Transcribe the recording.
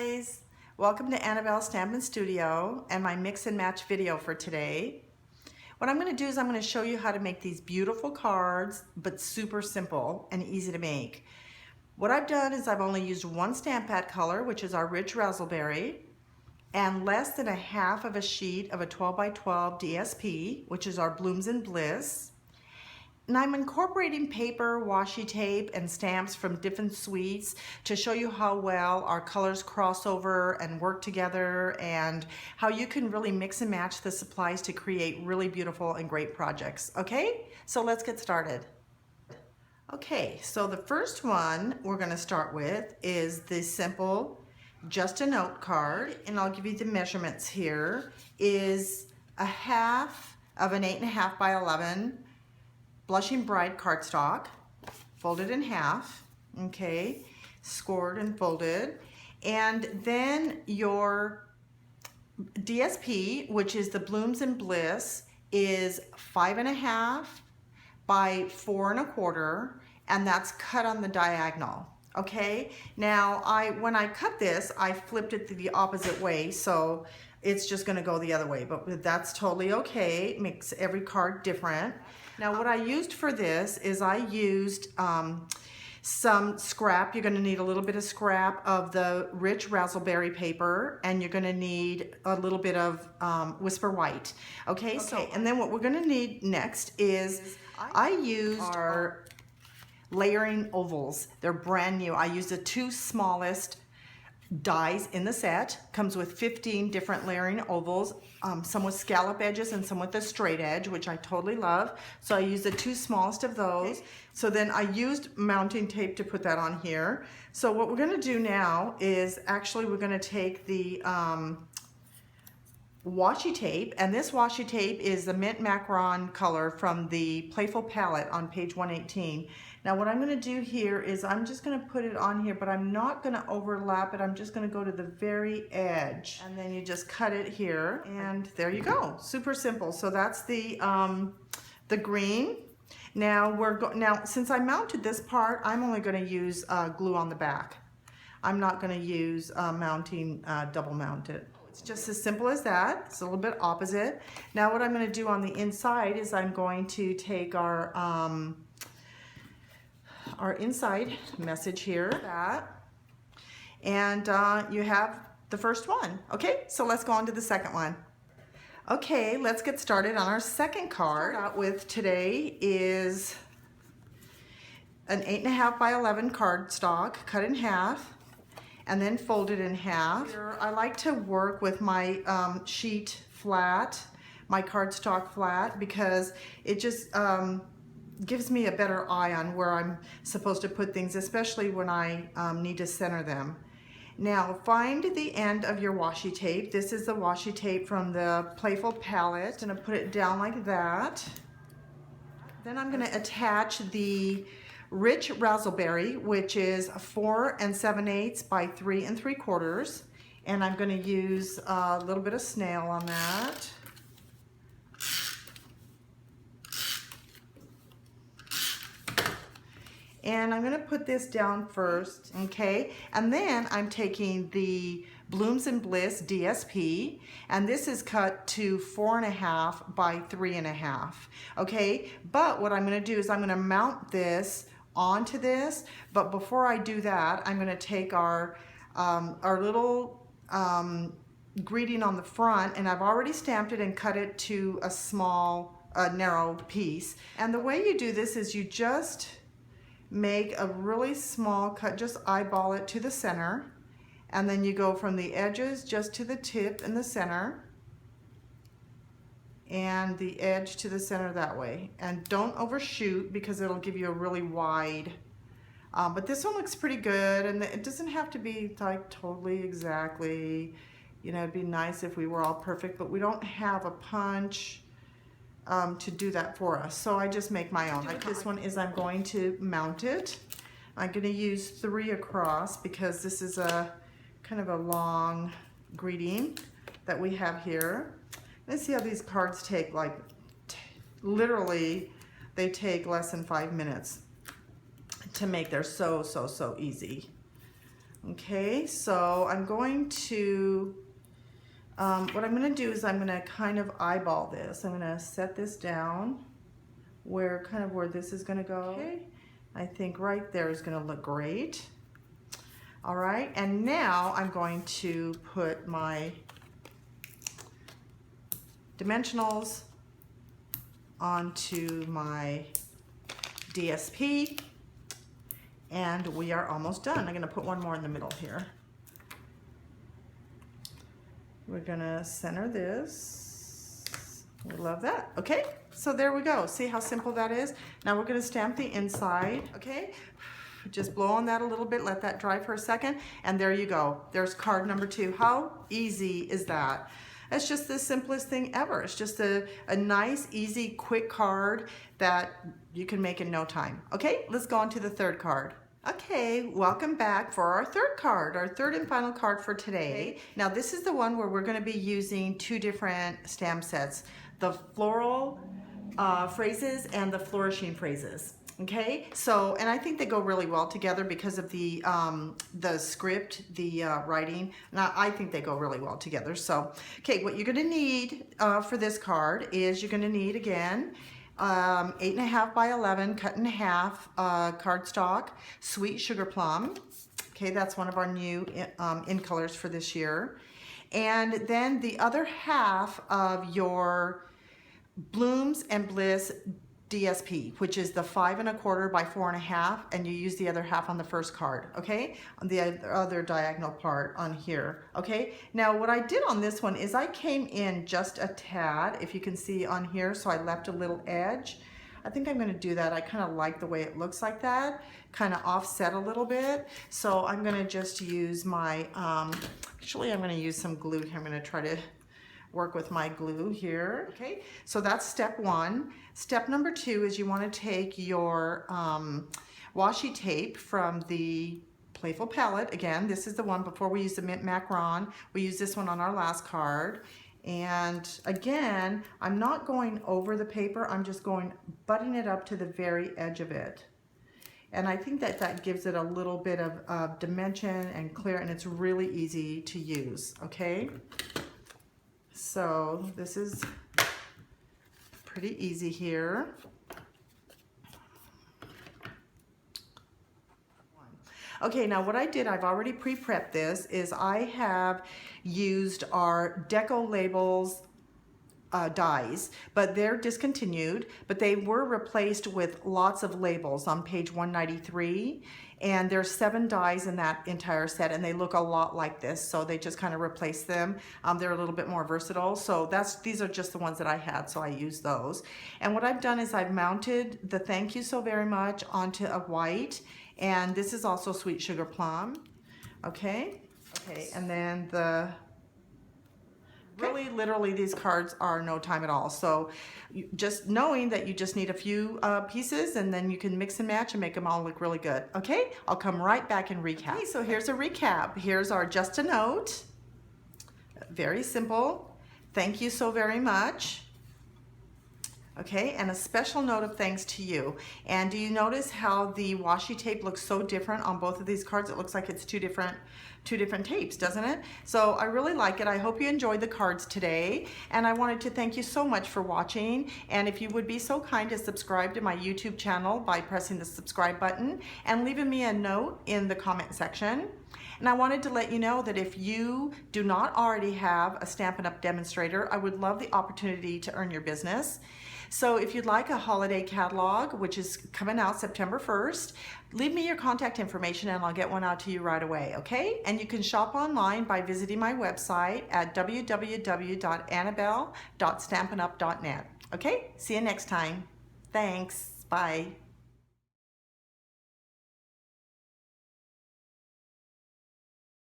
guys, welcome to Annabelle's Stampin' Studio and my mix and match video for today. What I'm going to do is I'm going to show you how to make these beautiful cards, but super simple and easy to make. What I've done is I've only used one stamp pad color, which is our rich razzleberry, and less than a half of a sheet of a 12 by 12 DSP, which is our Blooms and Bliss. And I'm incorporating paper, washi tape, and stamps from different suites to show you how well our colors cross over and work together, and how you can really mix and match the supplies to create really beautiful and great projects. Okay, so let's get started. Okay, so the first one we're going to start with is the simple Just a Note card, and I'll give you the measurements here. Is a half of an 8.5 by 11 Blushing Bride cardstock, folded in half, okay, scored and folded, and then your DSP, which is the Blooms and Bliss, is 5.5 by 4.25, and that's cut on the diagonal. Okay, now when I cut this, I flipped it the opposite way, so it's just going to go the other way, but that's totally okay. It makes every card different. Now what I used for this is I used some scrap. You're going to need a little bit of scrap of the rich razzleberry paper, and you're going to need a little bit of Whisper White. Okay, so and then what we're going to need next is I used our layering ovals. They're brand new. I used the two smallest dies in the set. Comes with 15 different layering ovals, some with scallop edges and some with a straight edge, which I totally love. So I used the two smallest of those. So then I used mounting tape to put that on here. So what we're going to do now is actually we're going to take the washi tape, and this washi tape is the mint macaron color from the Playful palette on page 118. Now what I'm going to do here is I'm just going to put it on here, but I'm not going to overlap it. I'm just going to go to the very edge, and then you just cut it here, and there you go. Super simple. So that's the green. Now since I mounted this part, I'm only going to use glue on the back. I'm not going to use mounting double mounted. It's just as simple as that. It's a little bit opposite. Now what I'm going to do on the inside is I'm going to take our inside message here, and you have the first one. Okay, so let's go on to the second one. Okay, let's get started on our second card. Start out with today is an 8.5 by 11 cardstock, cut in half and then folded in half. Here, I like to work with my sheet flat, my cardstock flat, because it just gives me a better eye on where I'm supposed to put things, especially when I need to center them. Now find the end of your washi tape. This is the washi tape from the Playful palette. I'm going to put it down like that. Then I'm going to attach the rich razzleberry, which is 4 7/8 by 3 3/4, and I'm going to use a little bit of snail on that. And I'm going to put this down first, okay? And then I'm taking the Blooms and Bliss DSP, and this is cut to 4.5 by 3.5, okay? But what I'm going to do is I'm going to mount this onto this, but before I do that, I'm going to take our little greeting on the front, and I've already stamped it and cut it to a small, narrow piece. And the way you do this is you just make a really small cut, just eyeball it to the center, and then you go from the edges just to the tip in the center, and the edge to the center that way. And don't overshoot because it'll give you a really wide, but this one looks pretty good, and it doesn't have to be like totally exactly, you know, it'd be nice if we were all perfect, but we don't have a punch to do that for us, so I just make my own. Like this one is I'm going to mount it. I'm going to use 3 across because this is a kind of a long greeting that we have here. Let's see how these cards take, like literally they take less than 5 minutes to make. They're so easy. Okay, so I'm going to, what I'm going to do is I'm going to kind of eyeball this. I'm going to set this down where this is going to go. Okay, I think right there is going to look great. All right, and now I'm going to put my dimensionals onto my DSP, and we are almost done. I'm going to put one more in the middle here. We're going to center this. We love that. Okay, so there we go. See how simple that is? Now we're going to stamp the inside. Okay, just blow on that a little bit, let that dry for a second, and there you go. There's card number 2. How easy is that? It's just the simplest thing ever. It's just a nice, easy, quick card that you can make in no time. Okay, let's go on to the third card. Okay, welcome back for our third card, our third and final card for today. Now this is the one where we're going to be using 2 different stamp sets, the Floral phrases and the Flourishing phrases. Okay, so, and I think they go really well together because of the script, the writing. Now, I think they go really well together. So, okay, what you're going to need for this card is you're going to need, again, 8.5 by 11 cut in half cardstock, sweet sugar plum. Okay, that's one of our new in colors for this year. And then the other half of your Blooms and Bliss DSP, which is the 5 1/4 by 4 1/2, and you use the other half on the first card, okay? On the other diagonal part on here, okay? Now what I did on this one is I came in just a tad, if you can see on here, so I left a little edge. I think I'm going to do that. I kind of like the way it looks like that, kind of offset a little bit. So I'm going to just use my, actually I'm going to use some glue here. I'm going to try to work with my glue here. Okay, so that's step 1. Step number 2 is you want to take your washi tape from the Playful palette. Again, this is the one before we use the Mint Macaron. We used this one on our last card. And again, I'm not going over the paper, I'm just butting it up to the very edge of it. And I think that gives it a little bit of dimension and clear, and it's really easy to use, okay? So this is pretty easy here. Okay, now what I did, I've already pre-prepped this, is I have used our Deco Labels dies, but they're discontinued, but they were replaced with lots of labels on page 193, and there's 7 dies in that entire set, and they look a lot like this, so they just kind of replace them. They're a little bit more versatile, so these are just the ones that I had, so I used those. And what I've done is I've mounted the thank you so very much onto a white, and this is also sweet sugar plum. Okay, and then really, literally, these cards are no time at all. So just knowing that you just need a few pieces, and then you can mix and match and make them all look really good. Okay, I'll come right back and recap. Okay, so here's a recap. Here's our just a note. Very simple. Thank you so very much. Okay, and a special note of thanks to you. And do you notice how the washi tape looks so different on both of these cards? It looks like it's two different tapes, doesn't it? So I really like it. I hope you enjoyed the cards today, and I wanted to thank you so much for watching. And if you would be so kind to subscribe to my YouTube channel by pressing the subscribe button and leaving me a note in the comment section. And I wanted to let you know that if you do not already have a Stampin' Up! Demonstrator, I would love the opportunity to earn your business. So if you'd like a holiday catalog, which is coming out September 1st, leave me your contact information and I'll get one out to you right away, okay? And you can shop online by visiting my website at www.annabelle.stampinup.net. Okay, see you next time. Thanks, bye.